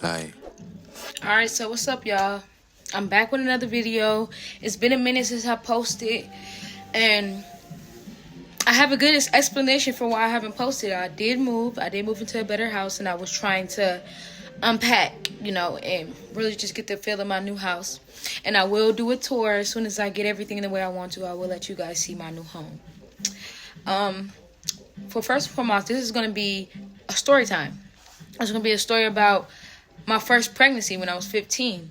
Hi. Alright, so what's up, y'all? I'm back with another video. It's been a minute since I posted, and I have a good explanation for why I haven't posted. I did move. I did move into a better house, and I was trying to unpack, and really just get the feel of my new house. And I will do a tour as soon as I get everything the way I want to. I will let you guys see my new home. Um, for first and foremost, this is going to be a story time. It's going to be a story about my first pregnancy when I was 15.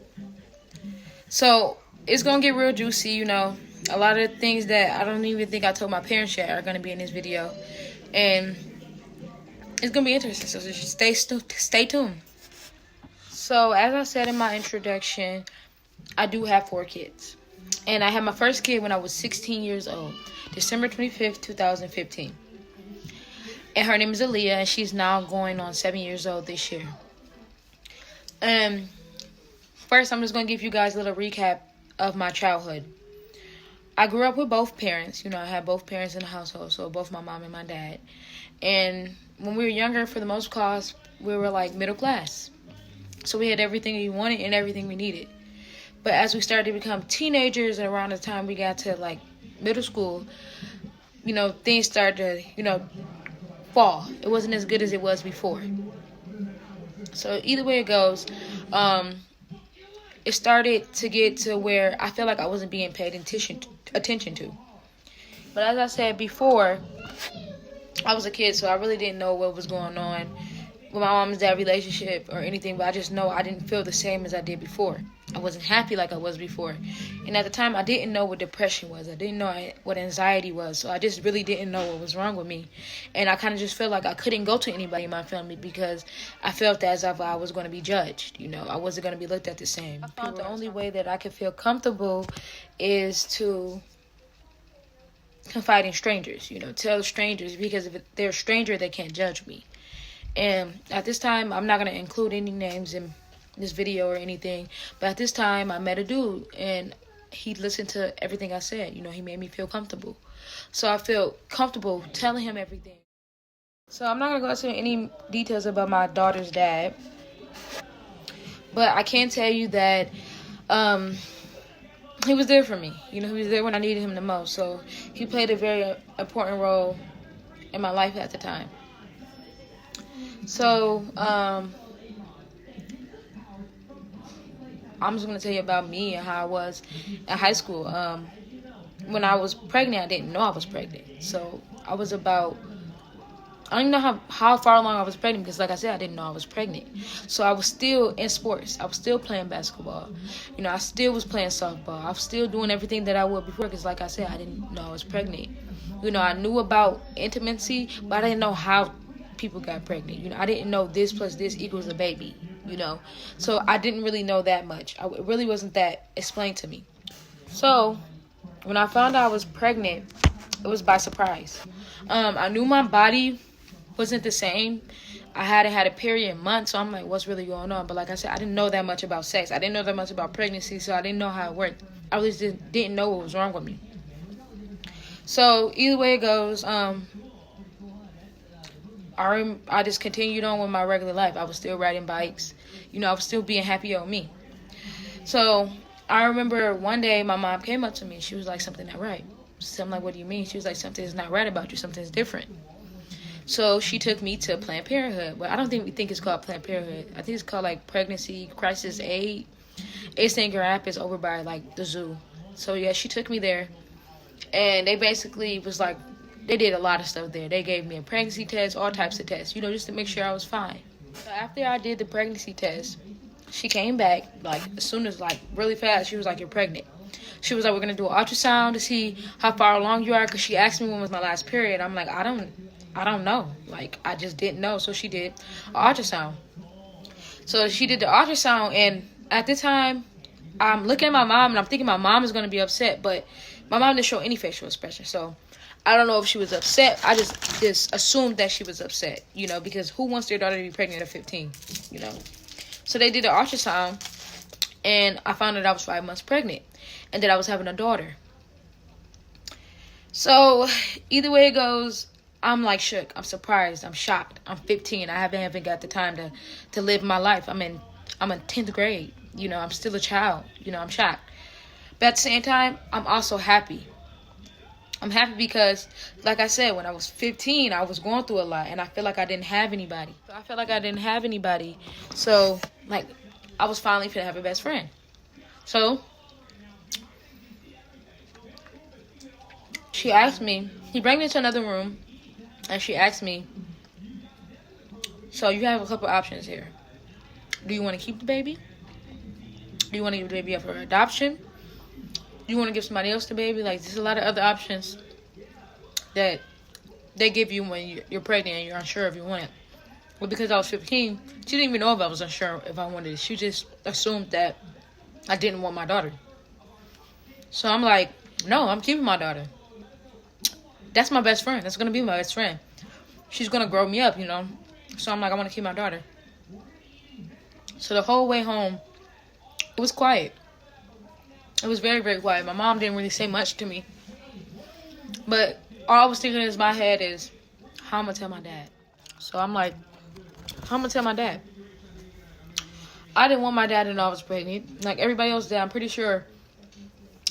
So it's gonna get real juicy, A lot of things that I don't even think I told my parents yet are gonna be in this video, and it's gonna be interesting. So just stay tuned. So as I said in my introduction, I do have 4 kids, and I had my first kid when I was 16 years old, December 25th, 2015. And her name is Aaliyah, and she's now going on 7 years old this year. And first, I'm just gonna give you guys a little recap of my childhood. I grew up with both parents. I had both parents in the household, so both my mom and my dad. And when we were younger, for the most part, we were like middle class. So we had everything we wanted and everything we needed. But as we started to become teenagers and around the time we got to like middle school, things started to, fall. It wasn't as good as it was before. So either way it goes, it started to get to where I felt like I wasn't being paid attention to. But as I said before, I was a kid, so I really didn't know what was going on with my mom and dad relationship or anything, but I just know I didn't feel the same as I did before. I wasn't happy like I was before. And at the time, I didn't know what depression was. I didn't know what anxiety was. So I just really didn't know what was wrong with me. And I kind of just felt like I couldn't go to anybody in my family because I felt as if I was going to be judged. I wasn't going to be looked at the same. I found the only way that I could feel comfortable is to confide in strangers, tell strangers, because if they're a stranger, they can't judge me. And at this time, I'm not going to include any names in this video or anything, but at this time, I met a dude, and he listened to everything I said. He made me feel comfortable. So I felt comfortable telling him everything. So I'm not going to go into any details about my daughter's dad, but I can tell you that he was there for me. He was there when I needed him the most. So he played a very important role in my life at the time. So, I'm just going to tell you about me and how I was in high school. When I was pregnant, I didn't know I was pregnant. So, I was about, I don't even know how far along I was pregnant because, like I said, I didn't know I was pregnant. So, I was still in sports. I was still playing basketball. I still was playing softball. I was still doing everything that I would before because, like I said, I didn't know I was pregnant. I knew about intimacy, but I didn't know how people got pregnant. I didn't know this plus this equals a baby, So I didn't really know that much. It really wasn't that explained to me. So when I found out I was pregnant, it was by surprise. I knew my body wasn't the same. I hadn't had a period in months, so I'm like, what's really going on? But like I said, I didn't know that much about sex. I didn't know that much about pregnancy, so I didn't know how it worked. I really didn't know what was wrong with me. So either way it goes, I just continued on with my regular life. I was still riding bikes. I was still being happy on me. So I remember one day my mom came up to me. She was like, something not right. So I'm like, what do you mean? She was like, something's not right about you. Something's different. So she took me to Planned Parenthood. But I don't think we think it's called Planned Parenthood. I think it's called like Pregnancy Crisis Aid. It's in Grand Rapids over by like the zoo. So yeah, she took me there. And they basically was like, they did a lot of stuff there. They gave me a pregnancy test, all types of tests, just to make sure I was fine. So after I did the pregnancy test, she came back, like, as soon as, like, really fast. She was like, you're pregnant. She was like, we're going to do an ultrasound to see how far along you are, because she asked me when was my last period. I'm like, I don't know. Like, I just didn't know. So she did an ultrasound. So she did the ultrasound, and at the time, I'm looking at my mom, and I'm thinking my mom is going to be upset, but my mom didn't show any facial expression. So I don't know if she was upset. I just assumed that she was upset, because who wants their daughter to be pregnant at 15, So they did an ultrasound, and I found out I was 5 months pregnant, and that I was having a daughter. So either way it goes, I'm like shook. I'm surprised. I'm shocked. I'm 15. I haven't even got the time to live my life. I'm in I'm in 10th grade. You know, I'm still a child. You know, I'm shocked. But at the same time, I'm also happy. I'm happy because, like I said, when I was 15, I was going through a lot, and I feel like I didn't have anybody. So, like, I was finally finna have a best friend. So, she asked me, he brought me into another room, and she asked me, so you have a couple options here. Do you want to keep the baby? Do you want to give the baby up for adoption? Do you want to give somebody else the baby? Like, there's a lot of other options that they give you when you're pregnant and you're unsure if you want it. But because I was 15, she didn't even know if I was unsure if I wanted it. She just assumed that I didn't want my daughter. So I'm like, no, I'm keeping my daughter. That's my best friend. That's going to be my best friend. She's going to grow me up, you know. So I'm like, I want to keep my daughter. So the whole way home, it was quiet. It was very, very quiet. My mom didn't really say much to me. But all I was thinking in my head is, how I'm going to tell my dad? So I'm like, how I'm going to tell my dad? I didn't want my dad to know I was pregnant. Like everybody else did, I'm pretty sure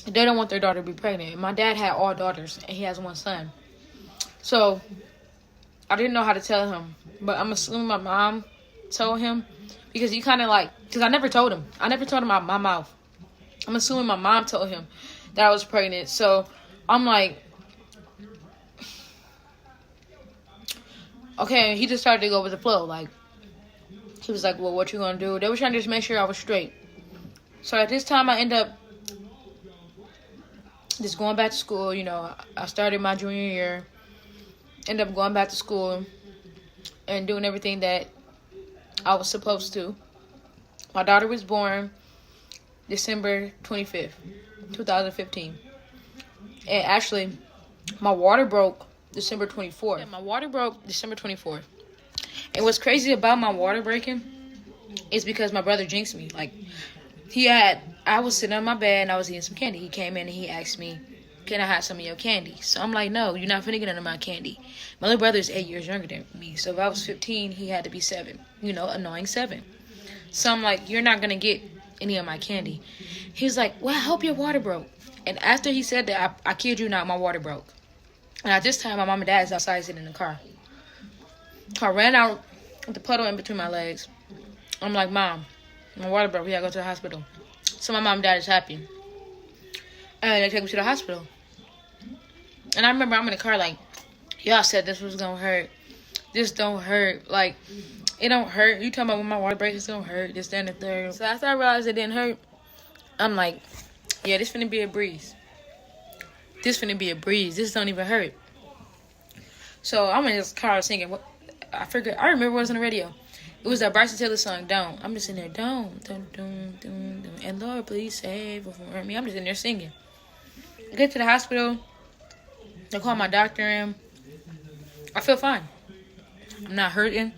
they don't want their daughter to be pregnant. My dad had all daughters, and he has one son. So I didn't know how to tell him. But I'm assuming my mom told him. Because he kind of like, because I never told him. I never told him out my mouth. I'm assuming my mom told him that I was pregnant. So I'm like, okay. He just started to go with the flow. Like, he was like, well, what you gonna do? They were trying to just make sure I was straight. So at this time, I end up just going back to school. You know, I started my junior year. End up going back to school and doing everything that I was supposed to. My daughter was born December 25th, 2015. And actually, my water broke December 24th. Yeah, my water broke December 24th. And what's crazy about my water breaking is because my brother jinxed me. Like, I was sitting on my bed and I was eating some candy. He came in and he asked me, can I have some of your candy? So I'm like, no, you're not finna get none of my candy. My little brother is 8 years younger than me. So if I was 15, he had to be 7. You know, annoying 7. So I'm like, you're not gonna get any of my candy. He was like, well, I hope your water broke. And after he said that, I kid you not, my water broke. And at this time, my mom and dad is outside sitting in the car. I ran out with the puddle in between my legs. I'm like, Mom, my water broke. We gotta go to the hospital. So my mom and dad is happy. And they take me to the hospital. And I remember I'm in the car like, y'all said this was gonna hurt. This don't hurt. Like, it don't hurt. You talking about when my water breaks, it's gonna hurt. This, that, and the third. So after I realized it didn't hurt, I'm like, yeah, this finna be a breeze. This finna be a breeze. This don't even hurt. So I'm in this car singing. I remember what was on the radio. It was that Bryson Tiller song, Don't. I'm just in there, don't. And Lord, please save me. I'm just in there singing. I get to the hospital. They call my doctor in. I feel fine. I'm not hurting.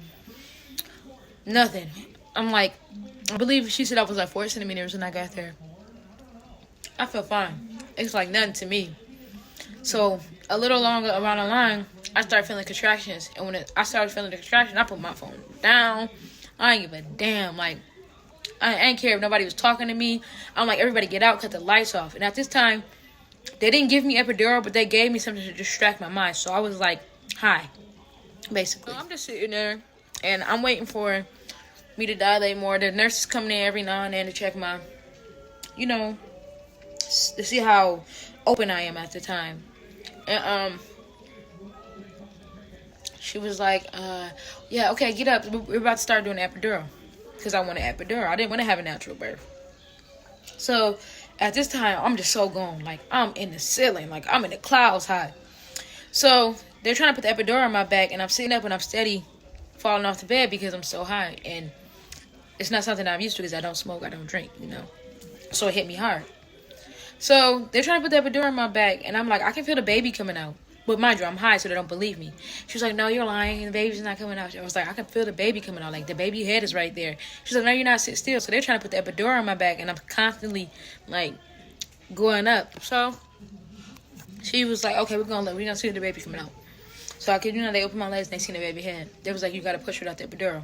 Nothing. I'm like, I believe she said I was like 4 centimeters when I got there. I feel fine. It's like nothing to me. So a little longer around the line, I started feeling contractions. And when I started feeling the contraction, I put my phone down. I ain't give a damn. Like, I ain't care if nobody was talking to me. I'm like, everybody get out, cut the lights off. And at this time, they didn't give me epidural, but they gave me something to distract my mind. So I was like, hi, basically. So I'm just sitting there, and I'm waiting for me to dilate more. The nurse is coming in every now and then to check my, you know, to see how open I am at the time. And she was like, yeah, okay, get up. We're about to start doing epidural. Because I want an epidural. I didn't want to have a natural birth. So at this time, I'm just so gone. Like, I'm in the ceiling. Like, I'm in the clouds high. So they're trying to put the epidural on my back, and I'm sitting up and I'm steady falling off the bed because I'm so high. And it's not something I'm used to because I don't smoke, I don't drink, you know. So it hit me hard. So they're trying to put the epidural on my back, and I'm like, I can feel the baby coming out. But mind you, I'm high, so they don't believe me. She was like, no, you're lying. The baby's not coming out. I was like, I can feel the baby coming out. Like, the baby head is right there. She's like, no, you're not. Sit still. So they're trying to put the epidural on my back, and I'm constantly, like, going up. So she was like, okay, we're going to see the baby coming out. So I could, you know, they opened my legs, and they seen the baby head. They was like, you got to push her out the epidural.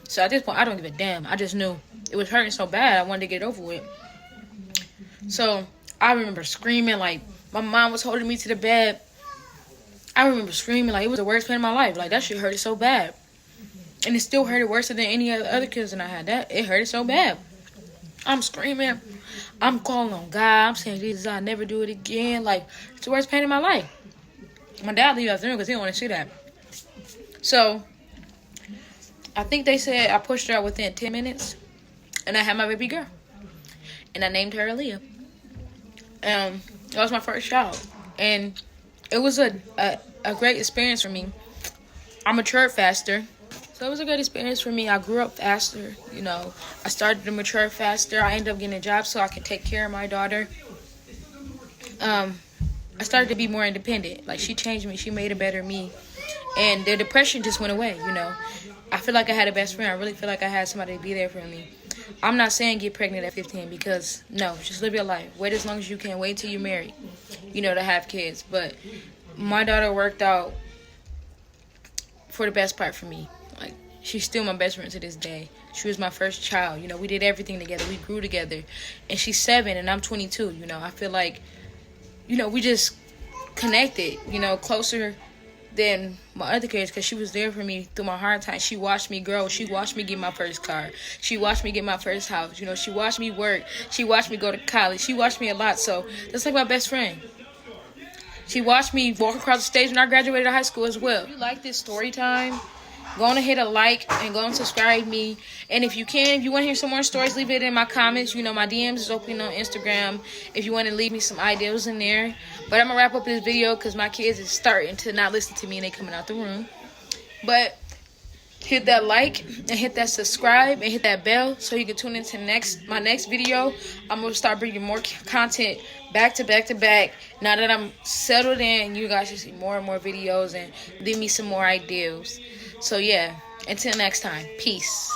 So at this point, I don't give a damn. I just knew it was hurting so bad. I wanted to get it over with. So I remember screaming, like my mom was holding me to the bed. I remember screaming like it was the worst pain in my life. Like that shit hurted so bad. And it still hurted worse than any other kids that I had. It hurted so bad. I'm screaming. I'm calling on God. I'm saying, Jesus, I'll never do it again. Like, it's the worst pain in my life. My dad leave after the room because he didn't want to see that. So, I think they said I pushed her out within 10 minutes. And I had my baby girl. And I named her Aaliyah. That was my first child. And it was a great experience for me. I matured faster. So it was a good experience for me. I grew up faster, you know. I started to mature faster. I ended up getting a job so I could take care of my daughter. I started to be more independent. Like, she changed me. She made a better me. And the depression just went away, you know. I feel like I had a best friend. I really feel like I had somebody to be there for me. I'm not saying get pregnant at 15 because, no, just live your life. Wait as long as you can. Wait till you're married, you know, to have kids. But my daughter worked out for the best part for me. Like, she's still my best friend to this day. She was my first child. You know, we did everything together. We grew together. And she's 7 and I'm 22, you know. I feel like, you know, we just connected, you know, closer than my other kids because she was there for me through my hard times. She watched me grow. She watched me get my first car. She watched me get my first house. You know, she watched me work. She watched me go to college. She watched me a lot. So that's like my best friend. She watched me walk across the stage when I graduated high school as well. If you like this story time, go on and hit a like and go and subscribe me. And if you can, if you want to hear some more stories, leave it in my comments. You know, my DMs is open on Instagram if you want to leave me some ideas in there. But I'm going to wrap up this video because my kids is starting to not listen to me and they coming out the room. But hit that like and hit that subscribe and hit that bell so you can tune into my next video. I'm going to start bringing more content back to back to back. Now that I'm settled in, you guys should see more and more videos and leave me some more ideas. So yeah, until next time, peace.